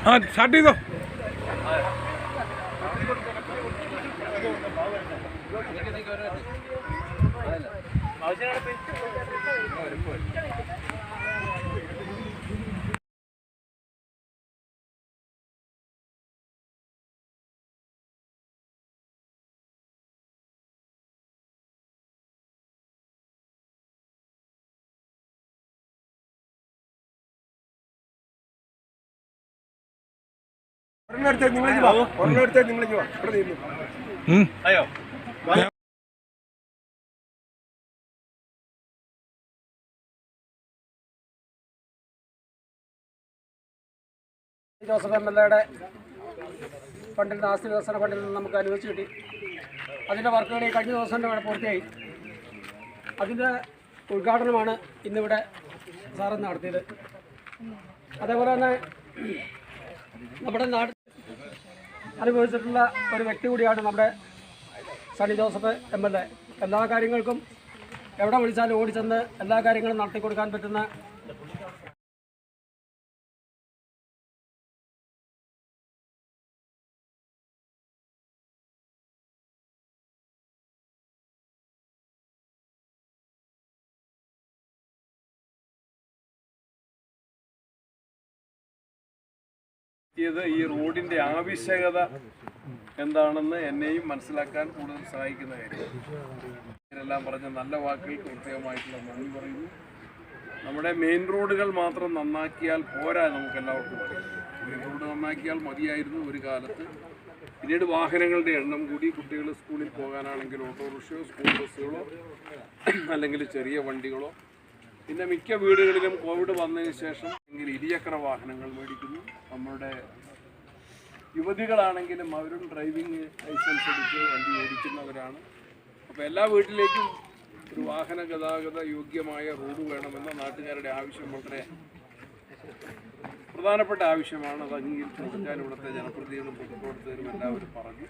हाँ स्टार्ट ही दो അയ്യോ ജോസഫ് MLA ഫണ്ടിൽ ആസ്തി വികസന ഫണ്ടിൽ നിന്ന് നമുക്ക് അനുവദിച്ച് കിട്ടി. അതിൻ്റെ വർക്കുകൾ കഴിഞ്ഞ ദിവസം തന്നെ പൂർത്തിയായി. അതിൻ്റെ ഉദ്ഘാടനമാണ് ഇന്നിവിടെ സാറ് നടത്തിയത്. അതേപോലെ തന്നെ നമ്മുടെ നാട്ടിൽ അനുഭവിച്ചിട്ടുള്ള ഒരു വ്യക്തി കൂടിയാണ് നമ്മുടെ സണ്ണി ജോസഫ് MLA. എല്ലാ കാര്യങ്ങൾക്കും എവിടെ വിളിച്ചാലും ഓടിച്ചെന്ന് എല്ലാ കാര്യങ്ങളും നടത്തിക്കൊടുക്കാൻ പറ്റുന്ന ഈ റോഡിൻ്റെ ആവശ്യകത എന്താണെന്ന് എന്നെയും മനസ്സിലാക്കാൻ കൂടുതൽ സഹായിക്കുന്ന കാര്യം. ഇതിനെല്ലാം പറഞ്ഞ നല്ല വാക്കുകൾക്ക് പ്രത്യേകമായിട്ടുള്ള നന്ദി പറയുന്നു. നമ്മുടെ മെയിൻ റോഡുകൾ മാത്രം നന്നാക്കിയാൽ പോരാ, നമുക്കെല്ലാവർക്കും അറിയാം. മെയിൻ റോഡ് നന്നാക്കിയാൽ മതിയായിരുന്നു ഒരു കാലത്ത്. പിന്നീട് വാഹനങ്ങളുടെ എണ്ണം കൂടി. കുട്ടികൾ സ്കൂളിൽ പോകാനാണെങ്കിൽ ഓട്ടോറിക്ഷയോ സ്കൂൾ ബസ്സുകളോ അല്ലെങ്കിൽ ചെറിയ വണ്ടികളോ. പിന്നെ മിക്ക വീടുകളിലും കോവിഡ് വന്നതിന് ശേഷം ഇരുചക്ര വാഹനങ്ങൾ മേടിക്കുന്നു. നമ്മുടെ യുവതികളാണെങ്കിലും അവരും ഡ്രൈവിംഗ് ലൈസൻസ് എടുത്ത് വണ്ടി ഓടിക്കുന്നവരാണ്. അപ്പോൾ എല്ലാ വീട്ടിലേക്കും ഒരു വാഹന ഗതാഗത യോഗ്യമായ റോഡ് വേണമെന്ന നാട്ടുകാരുടെ ആവശ്യം വളരെ പ്രധാനപ്പെട്ട ആവശ്യമാണ്. അത് അംഗീകരിച്ച് കൊടുക്കാൻ ഇവിടുത്തെ ജനപ്രതിനിധികളും പൊതുപ്രവർത്തകരും എല്ലാവരും പറഞ്ഞു.